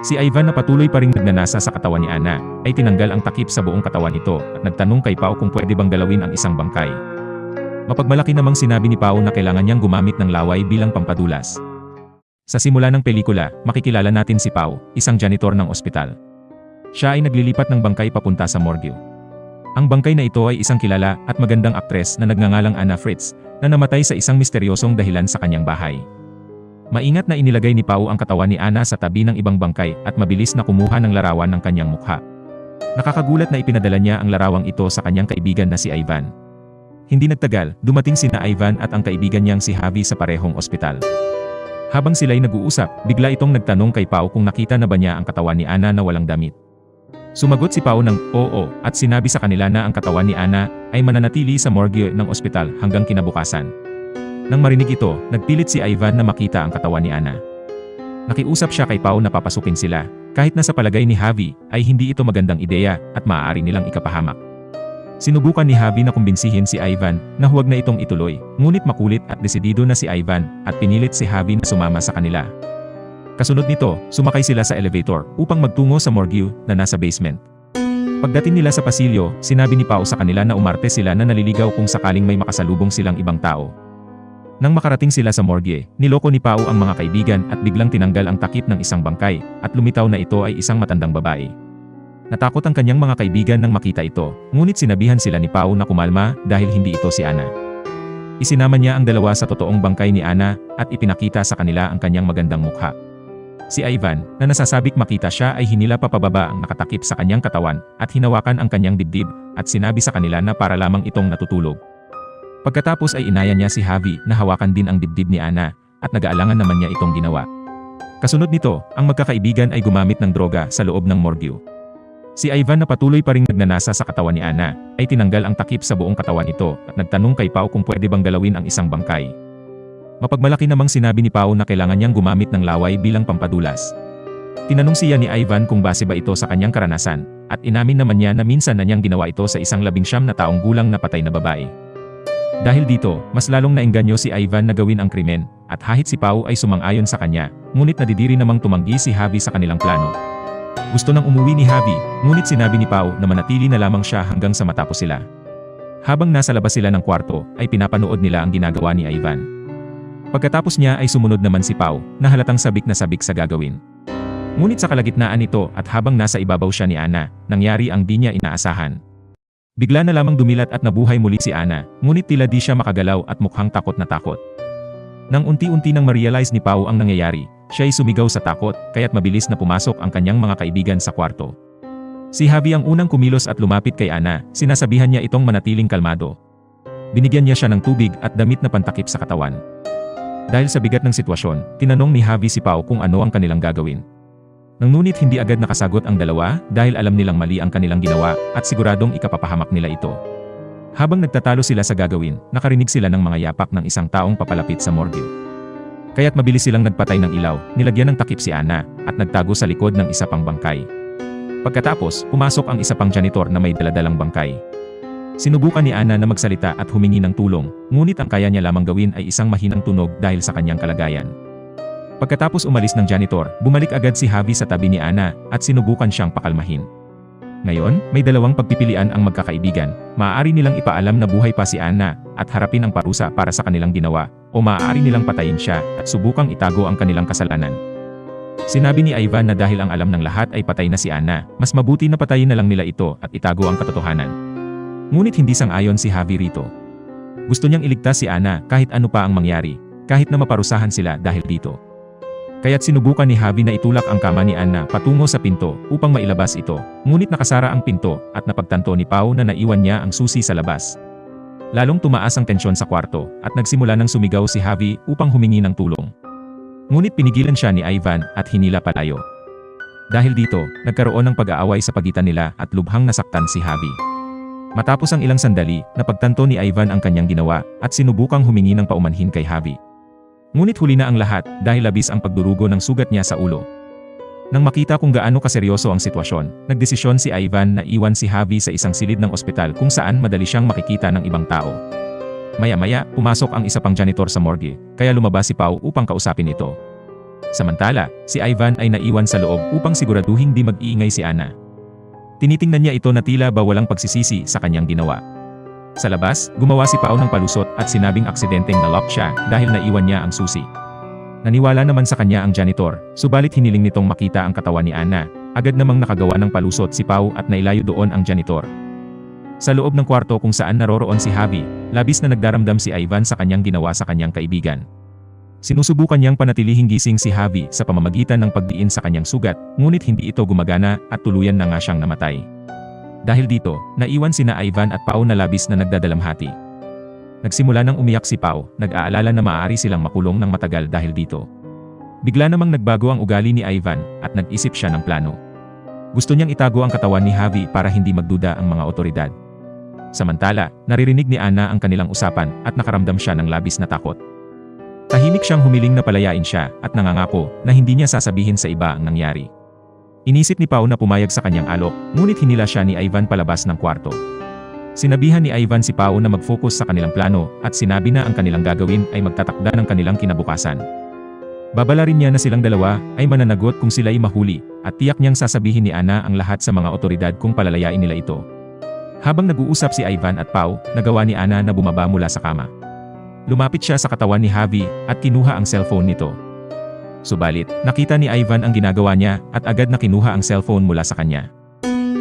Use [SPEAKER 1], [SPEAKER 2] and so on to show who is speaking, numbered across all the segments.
[SPEAKER 1] Si Ivan na patuloy pa ring nagnanasa sa katawan ni Ana, ay tinanggal ang takip sa buong katawan nito at nagtanong kay Pao kung pwede bang galawin ang isang bangkay. Mapagmalaki namang sinabi ni Pao na kailangan niyang gumamit ng laway bilang pampadulas. Sa simula ng pelikula, makikilala natin si Pao, isang janitor ng ospital. Siya ay naglilipat ng bangkay papunta sa morgue. Ang bangkay na ito ay isang kilala at magandang aktres na nagngangalang Anna Fritz, na namatay sa isang misteryosong dahilan sa kanyang bahay. Maingat na inilagay ni Pao ang katawan ni Ana sa tabi ng ibang bangkay at mabilis na kumuha ng larawan ng kanyang mukha. Nakakagulat na ipinadala niya ang larawang ito sa kanyang kaibigan na si Ivan. Hindi nagtagal, dumating sina Ivan at ang kaibigan niyang si Javi sa parehong ospital. Habang sila'y nag-uusap, bigla itong nagtanong kay Pao kung nakita na ba niya ang katawan ni Ana na walang damit. Sumagot si Pao ng oo at sinabi sa kanila na ang katawan ni Ana ay mananatili sa morgue ng ospital hanggang kinabukasan. Nang marinig ito, nagpilit si Ivan na makita ang katawan ni Ana. Nakiusap siya kay Pao na papasukin sila, kahit na sa palagay ni Javi ay hindi ito magandang ideya at maaari nilang ikapahamak. Sinubukan ni Javi na kumbinsihin si Ivan na huwag na itong ituloy, ngunit makulit at desidido na si Ivan at pinilit si Javi na sumama sa kanila. Kasunod nito, sumakay sila sa elevator upang magtungo sa morgue na nasa basement. Pagdating nila sa pasilyo, sinabi ni Pao sa kanila na umarte sila na naliligaw kung sakaling may makasalubong silang ibang tao. Nang makarating sila sa morgue, niloko ni Pao ang mga kaibigan at biglang tinanggal ang takip ng isang bangkay at lumitaw na ito ay isang matandang babae. Natakot ang kanyang mga kaibigan nang makita ito, ngunit sinabihan sila ni Pao na kumalma dahil hindi ito si Ana. Isinama niya ang dalawa sa totoong bangkay ni Ana at ipinakita sa kanila ang kanyang magandang mukha. Si Ivan, na nasasabik makita siya ay hinila pa pababa ang nakatakip sa kanyang katawan at hinawakan ang kanyang dibdib at sinabi sa kanila na para lamang itong natutulog. Pagkatapos ay inaya niya si Javi na hawakan din ang dibdib ni Ana at nag-aalangan naman niya itong ginawa. Kasunod nito, ang magkakaibigan ay gumamit ng droga sa loob ng morgue. Si Ivan na patuloy pa ring nagnanasa sa katawan ni Ana ay tinanggal ang takip sa buong katawan nito at nagtanong kay Pao kung pwede bang galawin ang isang bangkay. Mapagmalaki namang sinabi ni Pao na kailangan niyang gumamit ng laway bilang pampadulas. Tinanong siya ni Ivan kung base ba ito sa kanyang karanasan, at inamin naman niya na minsan na niyang ginawa ito sa isang 19 na taong gulang na patay na babae. Dahil dito, mas lalong naengganyo si Ivan na gawin ang krimen, at hahit si Pao ay sumang-ayon sa kanya, ngunit nadidiri namang tumanggi si Javi sa kanilang plano. Gusto nang umuwi ni Javi, ngunit sinabi ni Pao na manatili na lamang siya hanggang sa matapos sila. Habang nasa labas sila ng kwarto, ay pinapanood nila ang ginagawa ni Ivan. Pagkatapos niya ay sumunod naman si Pao, na halatang sabik na sabik sa gagawin. Ngunit sa kalagitnaan nito at habang nasa ibabaw siya ni Ana, nangyari ang di niya inaasahan. Bigla na lamang dumilat at nabuhay muli si Ana, ngunit tila di siya makagalaw at mukhang takot na takot. Nang unti-unti nang ma-realize ni Pao ang nangyayari, siya ay sumigaw sa takot, kaya't mabilis na pumasok ang kanyang mga kaibigan sa kwarto. Si Javi ang unang kumilos at lumapit kay Ana, sinasabihan niya itong manatiling kalmado. Binigyan niya siya ng tubig at damit na pantakip sa katawan. Dahil sa bigat ng sitwasyon, tinanong ni Javi si Pao kung ano ang kanilang gagawin. Ngunit hindi agad nakasagot ang dalawa dahil alam nilang mali ang kanilang ginawa at siguradong ikapapahamak nila ito. Habang nagtatalo sila sa gagawin, nakarinig sila ng mga yapak ng isang taong papalapit sa morgue. Kaya't mabilis silang nagpatay ng ilaw, nilagyan ng takip si Ana, at nagtago sa likod ng isa pang bangkay. Pagkatapos, pumasok ang isa pang janitor na may daladalang bangkay. Sinubukan ni Ana na magsalita at humingi ng tulong, ngunit ang kaya niya lamang gawin ay isang mahinang tunog dahil sa kanyang kalagayan. Pagkatapos umalis ng janitor, bumalik agad si Javi sa tabi ni Ana at sinubukan siyang pakalmahin. Ngayon, may dalawang pagpipilian ang magkakaibigan. Maaari nilang ipaalam na buhay pa si Ana at harapin ang parusa para sa kanilang ginawa, o maaari nilang patayin siya at subukang itago ang kanilang kasalanan. Sinabi ni Ivan na dahil ang alam ng lahat ay patay na si Ana, mas mabuti na patayin na lang nila ito at itago ang katotohanan. Ngunit hindi sang-ayon si Javi rito. Gusto niyang iligtas si Ana kahit ano pa ang mangyari, kahit na maparusahan sila dahil dito. Kaya't sinubukan ni Javi na itulak ang kama ni Ana patungo sa pinto upang mailabas ito, ngunit nakasara ang pinto at napagtanto ni Pao na naiwan niya ang susi sa labas. Lalong tumaas ang tensyon sa kwarto at nagsimula ng sumigaw si Javi upang humingi ng tulong. Ngunit pinigilan siya ni Ivan at hinila palayo. Dahil dito, nagkaroon ng pag-aaway sa pagitan nila at lubhang nasaktan si Javi. Matapos ang ilang sandali, napagtanto ni Ivan ang kanyang ginawa at sinubukang humingi ng paumanhin kay Javi. Ngunit huli na ang lahat dahil labis ang pagdurugo ng sugat niya sa ulo. Nang makita kung gaano kaseryoso ang sitwasyon, nagdesisyon si Ivan na iwan si Javi sa isang silid ng ospital kung saan madali siyang makikita ng ibang tao. Maya-maya, pumasok ang isa pang janitor sa morgue, kaya lumabas si Pao upang kausapin ito. Samantala, si Ivan ay naiwan sa loob upang siguraduhing di mag-iingay si Anna. Tinitingnan niya ito na tila ba walang pagsisisi sa kanyang ginawa. Sa labas, gumawa si Pao ng palusot at sinabing aksidenteng na-lock siya dahil naiwan niya ang susi. Naniwala naman sa kanya ang janitor, subalit hiniling nitong makita ang katawan ni Anna. Agad namang nakagawa ng palusot si Pao at nailayo doon ang janitor. Sa loob ng kwarto kung saan naroroon si Javi, labis na nagdaramdam si Ivan sa kanyang ginawa sa kanyang kaibigan. Sinusubukan niyang panatilihing gising si Javi sa pamamagitan ng pagdiin sa kanyang sugat, ngunit hindi ito gumagana at tuluyan na nga siyang namatay. Dahil dito, naiwan sina Ivan at Pao na labis na nagdadalamhati. Nagsimula nang umiyak si Pao, nag-aalala na maaari silang makulong ng matagal dahil dito. Bigla namang nagbago ang ugali ni Ivan at nag-isip siya ng plano. Gusto niyang itago ang katawan ni Javi para hindi magduda ang mga otoridad. Samantala, naririnig ni Anna ang kanilang usapan at nakaramdam siya ng labis na takot. Tahimik siyang humiling na palayain siya at nangangako na hindi niya sasabihin sa iba ang nangyari. Inisip ni Pao na pumayag sa kanyang alok, ngunit hinila siya ni Ivan palabas ng kwarto. Sinabihan ni Ivan si Pao na mag-focus sa kanilang plano at sinabi na ang kanilang gagawin ay magtatakda ng kanilang kinabukasan. Babala rin niya na silang dalawa ay mananagot kung sila'y mahuli at tiyak niyang sasabihin ni Anna ang lahat sa mga otoridad kung palalayain nila ito. Habang nag-uusap si Ivan at Pao, nagawa ni Anna na bumaba mula sa kama. Lumapit siya sa katawan ni Javi at kinuha ang cellphone nito. Subalit, nakita ni Ivan ang ginagawa niya at agad na kinuha ang cellphone mula sa kanya.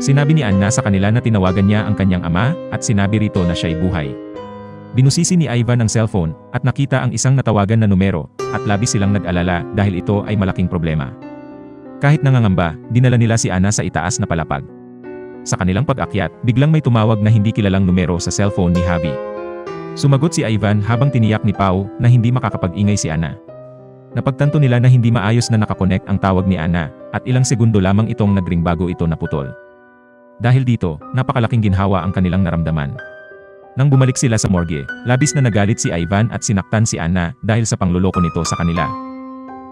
[SPEAKER 1] Sinabi ni Anna sa kanila na tinawagan niya ang kanyang ama at sinabi rito na siya'y buhay. Binusisi ni Ivan ang cellphone at nakita ang isang natawagan na numero at labis silang nag-alala dahil ito ay malaking problema. Kahit nangangamba, dinala nila si Anna sa itaas na palapag. Sa kanilang pag-akyat, biglang may tumawag na hindi kilalang numero sa cellphone ni Javi. Sumagot si Ivan habang tiniyak ni Pao na hindi makakapag-ingay si Anna. Napagtanto nila na hindi maayos na nakakonect ang tawag ni Anna at ilang segundo lamang itong nagring bago ito naputol. Dahil dito, napakalaking ginhawa ang kanilang naramdaman. Nang bumalik sila sa morgue, labis na nagalit si Ivan at sinaktan si Anna dahil sa pangluloko nito sa kanila.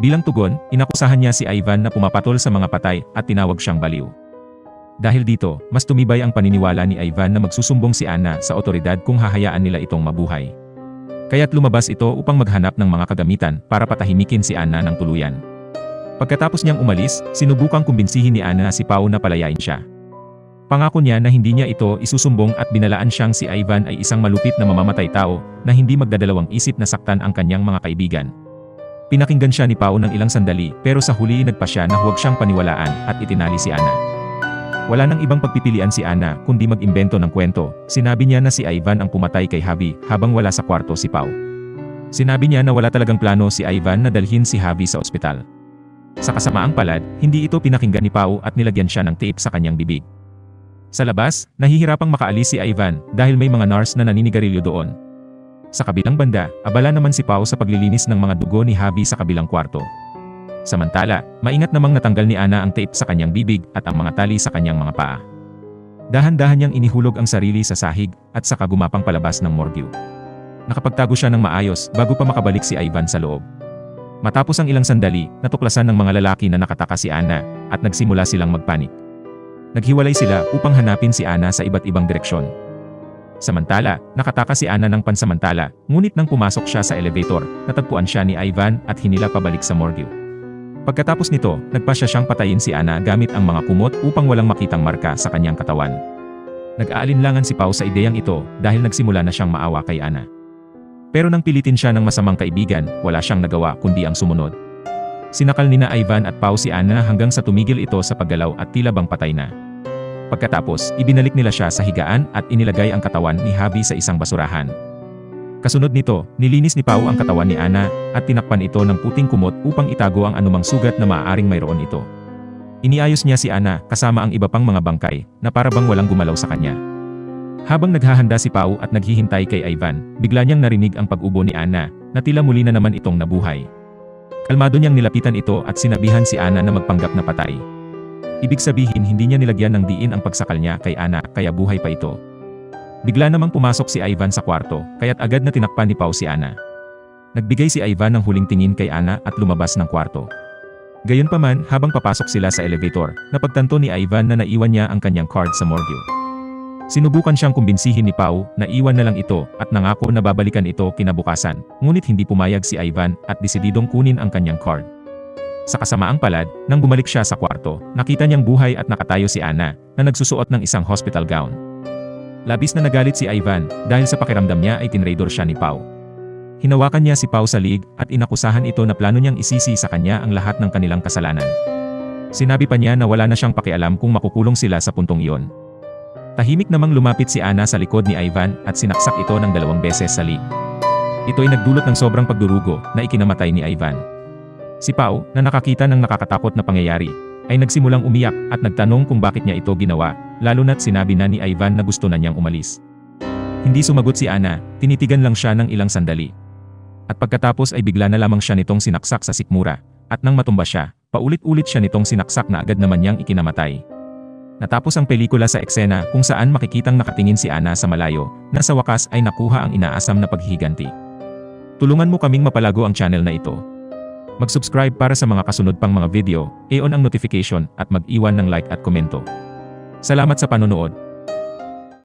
[SPEAKER 1] Bilang tugon, inakusahan niya si Ivan na pumapatol sa mga patay at tinawag siyang baliw. Dahil dito, mas tumibay ang paniniwala ni Ivan na magsusumbong si Anna sa otoridad kung hahayaan nila itong mabuhay. Kaya't lumabas ito upang maghanap ng mga kagamitan para patahimikin si Anna ng tuluyan. Pagkatapos niyang umalis, sinubukang kumbinsihin ni Anna si Pao na palayain siya. Pangako niya na hindi niya ito isusumbong at binalaan siyang si Ivan ay isang malupit na mamamatay tao na hindi magdadalawang isip na saktan ang kanyang mga kaibigan. Pinakinggan siya ni Pao ng ilang sandali pero sa huli nagpa siya na huwag siyang paniwalaan at itinali si Anna. Wala nang ibang pagpipilian si Anna kundi mag-imbento ng kwento. Sinabi niya na si Ivan ang pumatay kay Javi habang wala sa kwarto si Pao. Sinabi niya na wala talagang plano si Ivan na dalhin si Javi sa ospital. Sa kasamaang palad, hindi ito pinakinggan ni Pao at nilagyan siya ng tape sa kanyang bibig. Sa labas, nahihirapang makaalis si Ivan dahil may mga nurse na naninigarilyo doon. Sa kabilang banda, abala naman si Pao sa paglilinis ng mga dugo ni Javi sa kabilang kwarto. Samantala, maingat namang natanggal ni Anna ang tape sa kanyang bibig at ang mga tali sa kanyang mga paa. Dahan-dahan niyang inihulog ang sarili sa sahig at saka gumapang palabas ng morgue. Nakapagtago siya ng maayos bago pa makabalik si Ivan sa loob. Matapos ang ilang sandali, natuklasan ng mga lalaki na nakataka si Anna at nagsimula silang magpanik. Naghiwalay sila upang hanapin si Anna sa iba't ibang direksyon. Samantala, nakataka si Anna ng pansamantala, ngunit nang pumasok siya sa elevator, natagpuan siya ni Ivan at hinila pabalik sa morgue. Pagkatapos nito, nagpasya siyang patayin si Anna gamit ang mga kumot upang walang makitang marka sa kanyang katawan. Nag-aalinlangan si Pao sa ideyang ito dahil nagsimula na siyang maawa kay Anna. Pero nang pilitin siya ng masamang kaibigan, wala siyang nagawa kundi ang sumunod. Sinakal nina Ivan at Pao si Anna hanggang sa tumigil ito sa paggalaw at tila bang patay na. Pagkatapos, ibinalik nila siya sa higaan at inilagay ang katawan ni Javi sa isang basurahan. Kasunod nito, nilinis ni Pao ang katawan ni Anna at tinakpan ito ng puting kumot upang itago ang anumang sugat na maaaring mayroon ito. Iniayos niya si Anna kasama ang iba pang mga bangkay na para bang walang gumalaw sa kanya. Habang naghahanda si Pao at naghihintay kay Ivan, bigla niyang narinig ang pag-ubo ni Anna na tila muli na naman itong nabuhay. Kalmado niyang nilapitan ito at sinabihan si Anna na magpanggap na patay. Ibig sabihin hindi niya nilagyan ng diin ang pagsakal niya kay Anna kaya buhay pa ito. Bigla namang pumasok si Ivan sa kwarto kaya't agad na tinakpan ni Pao si Anna. Nagbigay si Ivan ng huling tingin kay Anna at lumabas ng kwarto. Gayunpaman, habang papasok sila sa elevator, napagtanto ni Ivan na naiwan niya ang kanyang card sa morgue. Sinubukan siyang kumbinsihin ni Pao na iwan na lang ito at nangako na babalikan ito kinabukasan, ngunit hindi pumayag si Ivan at desididong kunin ang kanyang card. Sa kasamaang palad, nang bumalik siya sa kwarto, nakita niyang buhay at nakatayo si Anna, na nagsusuot ng isang hospital gown. Labis na nagalit si Ivan, dahil sa pakiramdam niya ay tinraidor siya ni Pau. Hinawakan niya si Pau sa liig, at inakusahan ito na plano niyang isisi sa kanya ang lahat ng kanilang kasalanan. Sinabi pa niya na wala na siyang pakialam kung makukulong sila sa puntong iyon. Tahimik namang lumapit si Anna sa likod ni Ivan, at sinaksak ito ng 2 beses sa liig. Ito ay nagdulot ng sobrang pagdurugo, na ikinamatay ni Ivan. Si Pau, na nakakita ng nakakatakot na pangyayari, ay nagsimulang umiyak at nagtanong kung bakit niya ito ginawa, lalo na't sinabi na ni Ivan na gusto na niyang umalis. Hindi sumagot si Anna, tinitigan lang siya ng ilang sandali. At pagkatapos ay bigla na lamang siya nitong sinaksak sa sikmura, at nang matumba siya, paulit-ulit siya nitong sinaksak na agad naman niyang ikinamatay. Natapos ang pelikula sa eksena kung saan makikitang nakatingin si Anna sa malayo, na sa wakas ay nakuha ang inaasam na paghihiganti. Tulungan mo kaming mapalago ang channel na ito. Mag-subscribe para sa mga kasunod pang mga video, i-on ang notification at mag-iwan ng like at komento. Salamat sa panonood.